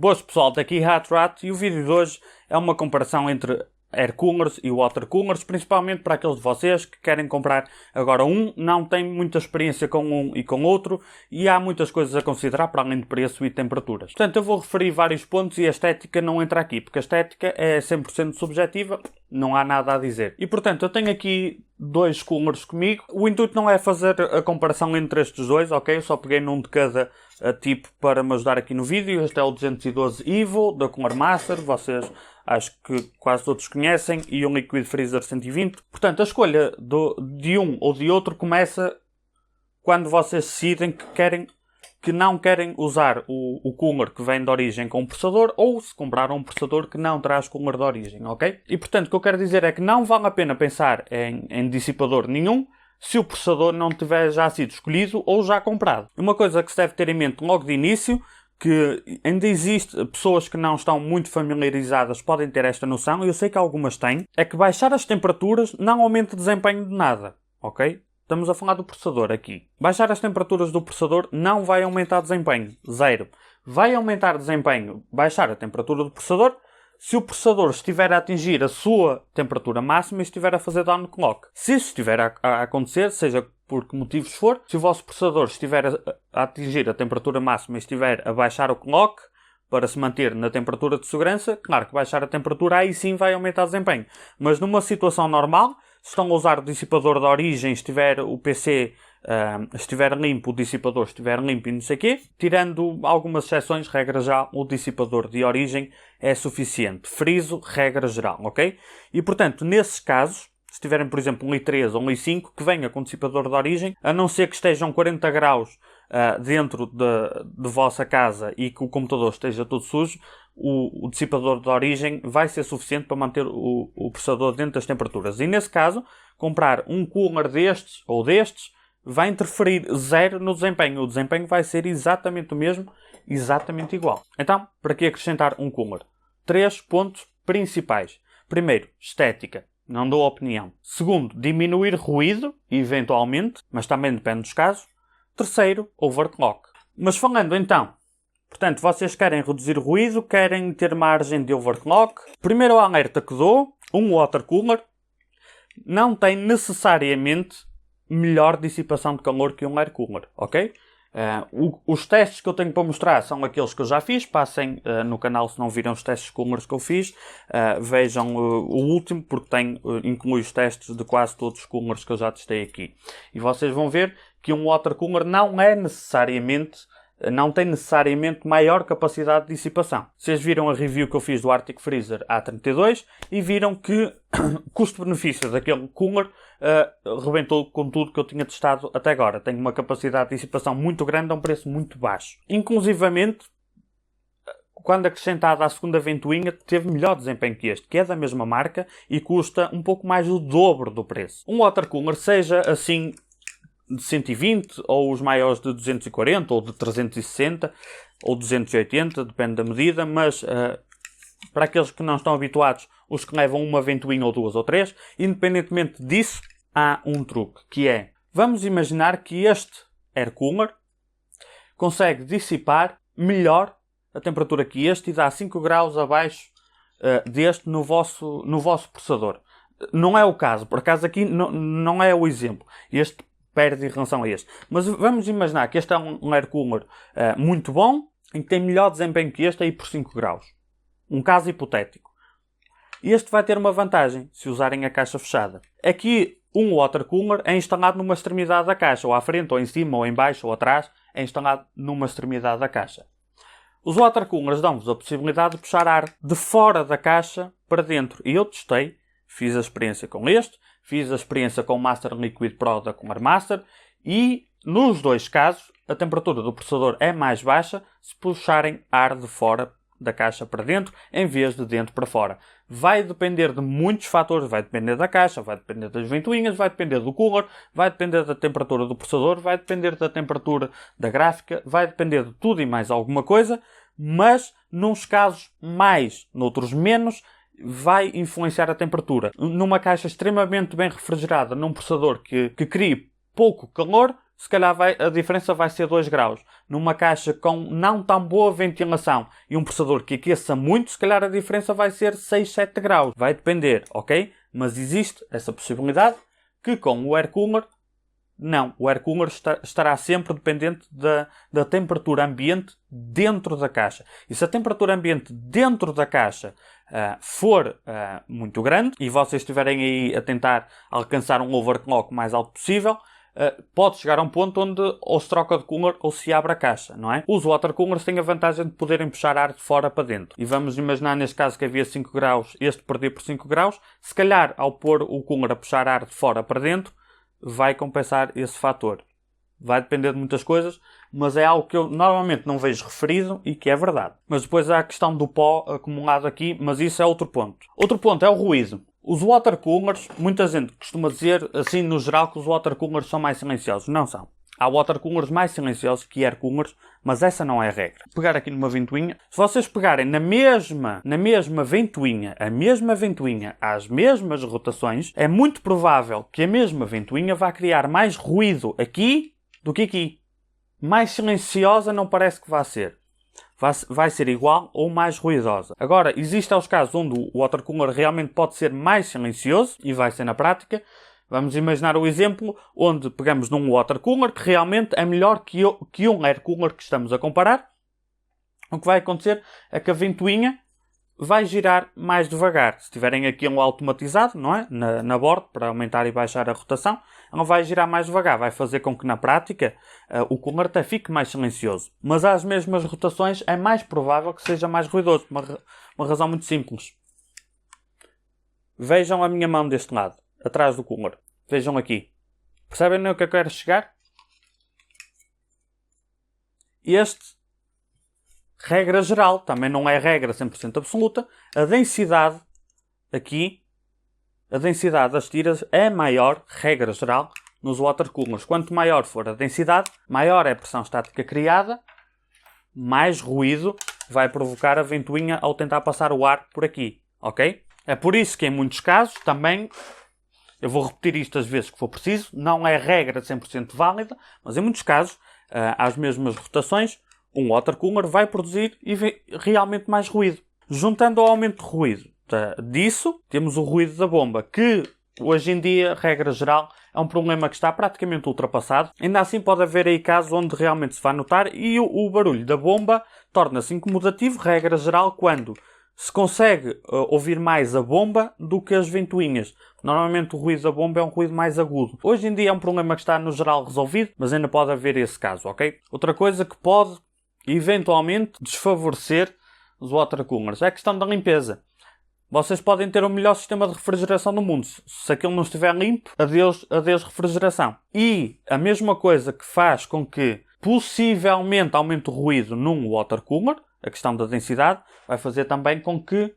Boas pessoal, daqui HatRat e o vídeo de hoje é uma comparação entre Air Coolers e Water Coolers, principalmente para aqueles de vocês que querem comprar agora um, não têm muita experiência com um e com outro e há muitas coisas a considerar para além de preço e temperaturas. Portanto, eu vou referir vários pontos e a estética não entra aqui, porque a estética é 100% subjetiva, não há nada a dizer. E portanto, eu tenho aqui dois coolers comigo. O intuito não é fazer a comparação entre estes dois, ok? Eu só peguei num de cada tipo para me ajudar aqui no vídeo. Este é o 212 Evo da Cooler Master, vocês acho que quase todos conhecem, e um Liquid Freezer 120. Portanto, a escolha de um ou de outro começa quando vocês decidem que não querem usar o cooler que vem de origem com um processador, ou se compraram um processador que não traz cooler de origem, ok? E portanto, o que eu quero dizer é que não vale a pena pensar em dissipador nenhum se o processador não tiver já sido escolhido ou já comprado. Uma coisa que se deve ter em mente logo de início, que ainda existe pessoas que não estão muito familiarizadas podem ter esta noção, e eu sei que algumas têm, é que baixar as temperaturas não aumenta o desempenho de nada, ok? Estamos a falar do processador aqui. Baixar as temperaturas do processador não vai aumentar desempenho, zero. Vai aumentar desempenho, baixar a temperatura do processador, se o processador estiver a atingir a sua temperatura máxima e estiver a fazer downclock. Se isso estiver a acontecer, seja por que motivos for, se o vosso processador estiver a atingir a temperatura máxima e estiver a baixar o clock para se manter na temperatura de segurança, claro que baixar a temperatura aí sim vai aumentar o desempenho. Mas numa situação normal, se estão a usar o dissipador de origem, estiver o PC estiver limpo, o dissipador estiver limpo e não sei o quê, tirando algumas exceções, regra já, o dissipador de origem é suficiente. Friso, regra geral, ok? E portanto, nesses casos, se tiverem, por exemplo, um i3 ou um i5 que venha com dissipador de origem, a não ser que estejam 40 graus dentro de vossa casa e que o computador esteja todo sujo, o dissipador de origem vai ser suficiente para manter o processador dentro das temperaturas. E nesse caso, comprar um cooler destes ou destes vai interferir zero no desempenho. O desempenho vai ser exatamente o mesmo, exatamente igual. Então, para que acrescentar um cooler? 3 pontos principais. Primeiro, estética. Não dou opinião. Segundo, diminuir ruído, eventualmente, mas também depende dos casos. Terceiro, overclock. Mas falando então, portanto, vocês querem reduzir ruído, querem ter margem de overclock. Primeiro alerta que dou, um water cooler não tem necessariamente melhor dissipação de calor que um air cooler, ok? Os testes que eu tenho para mostrar são aqueles que eu já fiz. Passem no canal se não viram os testes coolers que eu fiz. Vejam o último, porque inclui os testes de quase todos os coolers que eu já testei aqui. E vocês vão ver que um water cooler não tem necessariamente maior capacidade de dissipação. Vocês viram a review que eu fiz do Arctic Freezer A32 e viram que o custo-benefício daquele cooler rebentou com tudo que eu tinha testado até agora. Tem uma capacidade de dissipação muito grande a um preço muito baixo. Inclusivamente, quando acrescentada à segunda ventoinha, teve melhor desempenho que este, que é da mesma marca e custa um pouco mais do dobro do preço. Um water cooler, seja assim de 120, ou os maiores de 240, ou de 360, ou 280, depende da medida, mas para aqueles que não estão habituados, os que levam uma ventoinha ou duas ou três, independentemente disso, há um truque, que é, vamos imaginar que este air cooler consegue dissipar melhor a temperatura que este e dá 5 graus abaixo deste no vosso processador. Não é o caso, por acaso aqui não é o exemplo. Este perde em relação a este. Mas vamos imaginar que este é um air cooler muito bom, em que tem melhor desempenho que este aí por 5 graus. Um caso hipotético. Este vai ter uma vantagem, se usarem a caixa fechada. Aqui, um water cooler é instalado numa extremidade da caixa, ou à frente, ou em cima, ou em baixo, ou atrás, é instalado numa extremidade da caixa. Os water coolers dão-vos a possibilidade de puxar ar de fora da caixa para dentro. E eu testei, fiz a experiência com este, fiz a experiência com o Master Liquid Pro da Cooler Master e, nos dois casos, a temperatura do processador é mais baixa se puxarem ar de fora da caixa para dentro, em vez de dentro para fora. Vai depender de muitos fatores, vai depender da caixa, vai depender das ventoinhas, vai depender do cooler, vai depender da temperatura do processador, vai depender da temperatura da gráfica, vai depender de tudo e mais alguma coisa, mas, nos casos mais, noutros menos, vai influenciar a temperatura. Numa caixa extremamente bem refrigerada, num processador que crie pouco calor, se calhar a diferença vai ser 2 graus. Numa caixa com não tão boa ventilação e um processador que aqueça muito, se calhar a diferença vai ser 6, 7 graus. Vai depender, ok? Mas existe essa possibilidade que com o air cooler, não. O air cooler estará sempre dependente da temperatura ambiente dentro da caixa. E se a temperatura ambiente dentro da caixa for muito grande e vocês estiverem aí a tentar alcançar um overclock mais alto possível, pode chegar a um ponto onde ou se troca de cooler ou se abre a caixa, não é? Os water coolers têm a vantagem de poderem puxar ar de fora para dentro. E vamos imaginar neste caso que havia 5 graus, este perder por 5 graus. Se calhar, ao pôr o cooler a puxar ar de fora para dentro, vai compensar esse fator. Vai depender de muitas coisas, mas é algo que eu normalmente não vejo referido e que é verdade. Mas depois há a questão do pó acumulado aqui, mas isso é outro ponto. Outro ponto é o ruído. Os water coolers, muita gente costuma dizer, assim no geral, que os water coolers são mais silenciosos. Não são. Há water coolers mais silenciosos que air coolers, mas essa não é a regra. Vou pegar aqui numa ventoinha. Se vocês pegarem na mesma ventoinha, a mesma ventoinha, às mesmas rotações, é muito provável que a mesma ventoinha vá criar mais ruído aqui do que aqui. Mais silenciosa não parece que vá ser. Vai ser igual ou mais ruidosa. Agora, existem os casos onde o water cooler realmente pode ser mais silencioso, e vai ser na prática. Vamos imaginar o exemplo onde pegamos num water cooler que realmente é melhor que um air cooler que estamos a comparar. O que vai acontecer é que a ventoinha vai girar mais devagar. Se tiverem aquilo automatizado, não é? Na borda, para aumentar e baixar a rotação, ela vai girar mais devagar. Vai fazer com que, na prática, o cooler até fique mais silencioso. Mas às mesmas rotações é mais provável que seja mais ruidoso. Uma razão muito simples. Vejam a minha mão deste lado, atrás do cooler. Vejam aqui. Percebem o que eu quero chegar? Este, regra geral, também não é regra 100% absoluta, a densidade aqui, a densidade das tiras é maior, regra geral, nos water coolers. Quanto maior for a densidade, maior é a pressão estática criada, mais ruído vai provocar a ventoinha ao tentar passar o ar por aqui, ok? É por isso que em muitos casos também, eu vou repetir isto as vezes que for preciso, não é regra 100% válida, mas em muitos casos, às mesmas rotações, um water cooler vai produzir realmente mais ruído. Juntando ao aumento de ruído disso, temos o ruído da bomba, que hoje em dia, regra geral, é um problema que está praticamente ultrapassado. Ainda assim pode haver aí casos onde realmente se vai notar e o barulho da bomba torna-se incomodativo, regra geral, quando se consegue ouvir mais a bomba do que as ventoinhas. Normalmente o ruído da bomba é um ruído mais agudo. Hoje em dia é um problema que está no geral resolvido, mas ainda pode haver esse caso, ok? Outra coisa que pode eventualmente desfavorecer os water coolers é a questão da limpeza. Vocês podem ter o melhor sistema de refrigeração do mundo. Se aquilo não estiver limpo, adeus refrigeração. E a mesma coisa que faz com que possivelmente aumente o ruído num water cooler, a questão da densidade, vai fazer também com que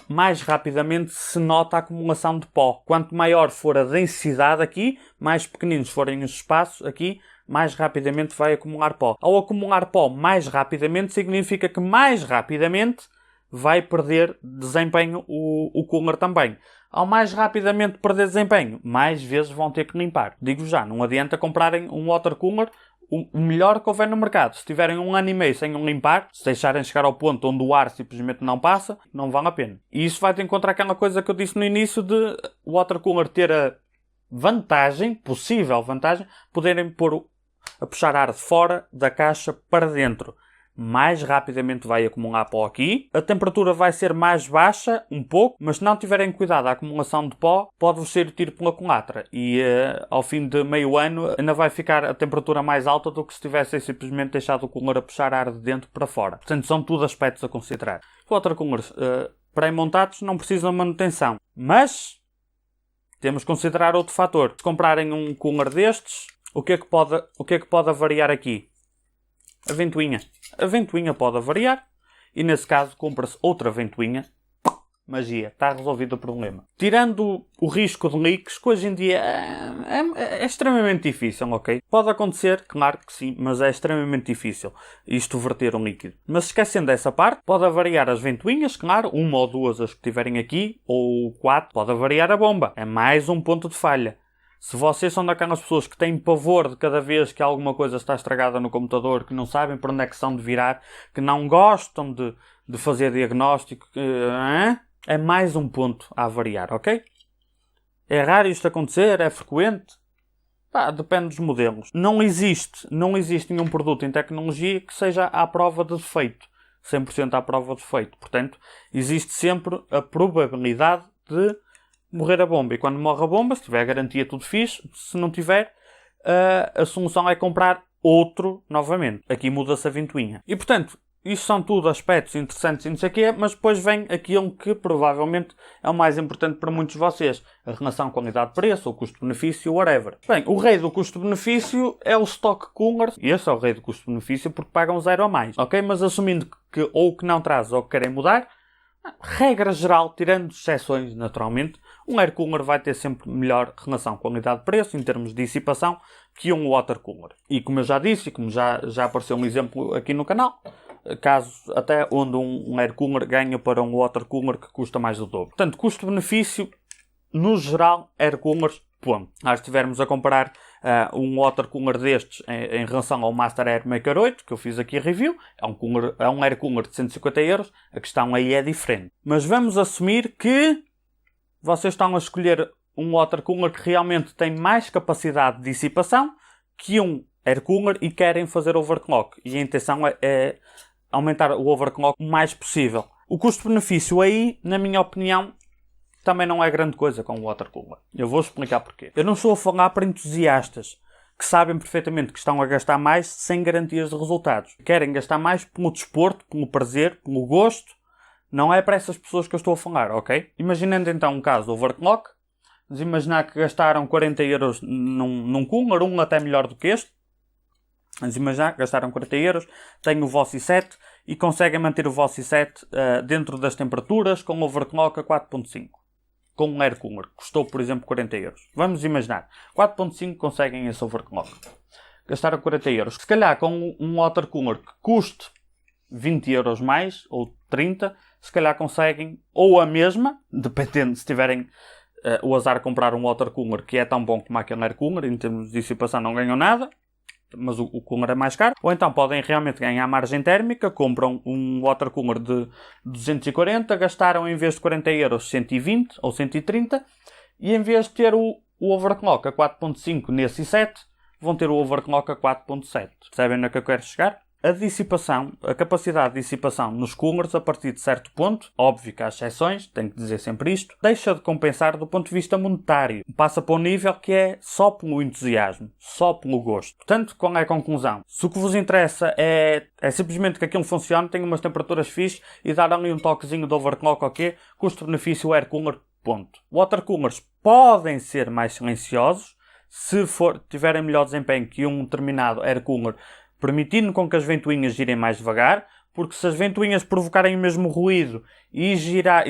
mais rapidamente se nota a acumulação de pó. Quanto maior for a densidade aqui, mais pequeninos forem os espaços aqui, mais rapidamente vai acumular pó. Ao acumular pó mais rapidamente, significa que mais rapidamente vai perder desempenho o cooler também. Ao mais rapidamente perder desempenho, mais vezes vão ter que limpar. Digo já, não adianta comprarem um water cooler o melhor que houver no mercado. Se tiverem 1 ano e meio sem o limpar, se deixarem chegar ao ponto onde o ar simplesmente não passa, não vale a pena. E isso vai de encontro àquela coisa que eu disse no início de o water cooler ter a vantagem, possível vantagem, poderem pôr a puxar ar de fora da caixa para dentro. Mais rapidamente vai acumular pó aqui. A temperatura vai ser mais baixa, um pouco, mas se não tiverem cuidado, a acumulação de pó pode-vos ser o tiro pela culatra. E ao fim de meio ano ainda vai ficar a temperatura mais alta do que se tivessem simplesmente deixado o cooler a puxar ar de dentro para fora. Portanto, são tudo aspectos a considerar. Os water coolers pré-montados não precisam de manutenção. Mas temos que considerar outro fator. Se comprarem um cooler destes, o que é que pode variar aqui? A ventoinha. A ventoinha pode variar e nesse caso compra-se outra ventoinha. Magia, está resolvido o problema. Tirando o risco de leaks, que hoje em dia é extremamente difícil, ok? Pode acontecer, claro que sim, mas é extremamente difícil isto verter um líquido. Mas esquecendo dessa parte, pode variar as ventoinhas, claro, 1 ou 2 as que tiverem aqui, ou 4, pode variar a bomba. É mais um ponto de falha. Se vocês são daquelas pessoas que têm pavor de cada vez que alguma coisa está estragada no computador, que não sabem por onde é que são de virar, que não gostam de fazer diagnóstico, é mais um ponto a avaliar, ok? É raro isto acontecer? É frequente? Depende dos modelos. Não existe nenhum produto em tecnologia que seja à prova de defeito. 100% à prova de defeito. Portanto, existe sempre a probabilidade de morrer a bomba. E quando morre a bomba, se tiver garantia, tudo fixe. Se não tiver, a solução é comprar outro novamente. Aqui muda-se a ventoinha. E, portanto, isto são tudo aspectos interessantes e não sei o quê, mas depois vem aquilo que provavelmente é o mais importante para muitos de vocês. A relação qualidade-preço, o custo-benefício, whatever. Bem, o rei do custo-benefício é o Stock Cooler. E esse é o rei do custo-benefício porque pagam 0 a mais. Ok? Mas assumindo que ou que não traz ou que querem mudar, regra geral, tirando exceções naturalmente, um air cooler vai ter sempre melhor relação qualidade-preço em termos de dissipação que um water cooler. E como eu já disse, e como já apareceu um exemplo aqui no canal, casos até onde um air cooler ganha para um water cooler que custa mais do dobro. Portanto, custo-benefício, no geral, air coolers, ponto. Se estivermos a comparar um water cooler destes em relação ao Master Air Maker 8, que eu fiz aqui a review, é um air cooler de 150 euros, a questão aí é diferente. Mas vamos assumir que vocês estão a escolher um water cooler que realmente tem mais capacidade de dissipação que um air cooler e querem fazer overclock. E a intenção é aumentar o overclock o mais possível. O custo-benefício aí, na minha opinião, também não é grande coisa com o water cooler. Eu vou explicar porquê. Eu não estou a falar para entusiastas que sabem perfeitamente que estão a gastar mais sem garantias de resultados. Querem gastar mais pelo desporto, pelo prazer, pelo gosto. Não é para essas pessoas que eu estou a falar, ok? Imaginando então um caso overclock. Vamos imaginar que gastaram 40 euros num cooler, um até melhor do que este. Vamos imaginar que gastaram 40 euros, têm o vosso i7 e conseguem manter o vosso i7 dentro das temperaturas com overclock a 4.5. Com um air cooler, que custou, por exemplo, 40 euros. Vamos imaginar, 4.5 conseguem esse overclock. Gastaram 40 euros. Se calhar com um water cooler que custe 20 euros mais, ou 30, se calhar conseguem ou a mesma, dependendo se tiverem o azar de comprar um water cooler que é tão bom como aquele air cooler, em termos de dissipação não ganham nada, mas o cooler é mais caro. Ou então podem realmente ganhar margem térmica, compram um water cooler de 240, gastaram em vez de 40 euros 120 ou 130, e em vez de ter o overclock a 4.5 nesse i7, vão ter o overclock a 4.7. Percebem onde é que eu quero chegar? A dissipação, a capacidade de dissipação nos coolers, a partir de certo ponto, óbvio que há exceções, tenho que dizer sempre isto, deixa de compensar do ponto de vista monetário. Passa para um nível que é só pelo entusiasmo, só pelo gosto. Portanto, qual é a conclusão? Se o que vos interessa é simplesmente que aquilo funcione, tenha umas temperaturas fixes e dar ali um toquezinho de overclock, ok? Custo-benefício air cooler, ponto. Water coolers podem ser mais silenciosos, se tiverem melhor desempenho que um determinado air cooler, permitindo com que as ventoinhas girem mais devagar, porque se as ventoinhas provocarem o mesmo ruído e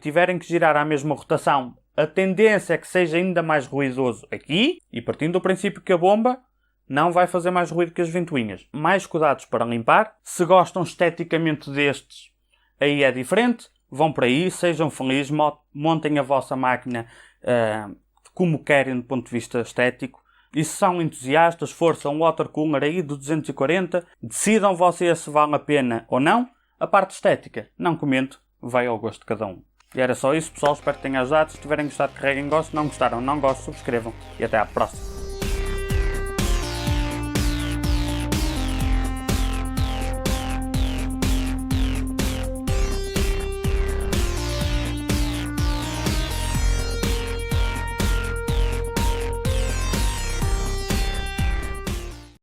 tiverem que girar à mesma rotação, a tendência é que seja ainda mais ruidoso aqui, e partindo do princípio que a bomba não vai fazer mais ruído que as ventoinhas. Mais cuidados para limpar. Se gostam esteticamente destes, aí é diferente. Vão por aí, sejam felizes, montem a vossa máquina como querem do ponto de vista estético. E se são entusiastas, força, um water cooler aí do 240, decidam vocês se vale a pena ou não. A parte estética, não comento, vai ao gosto de cada um. E era só isso, pessoal, espero que tenha ajudado. Se tiverem gostado, carreguem gosto, não gostaram, não gosto, subscrevam e até à próxima.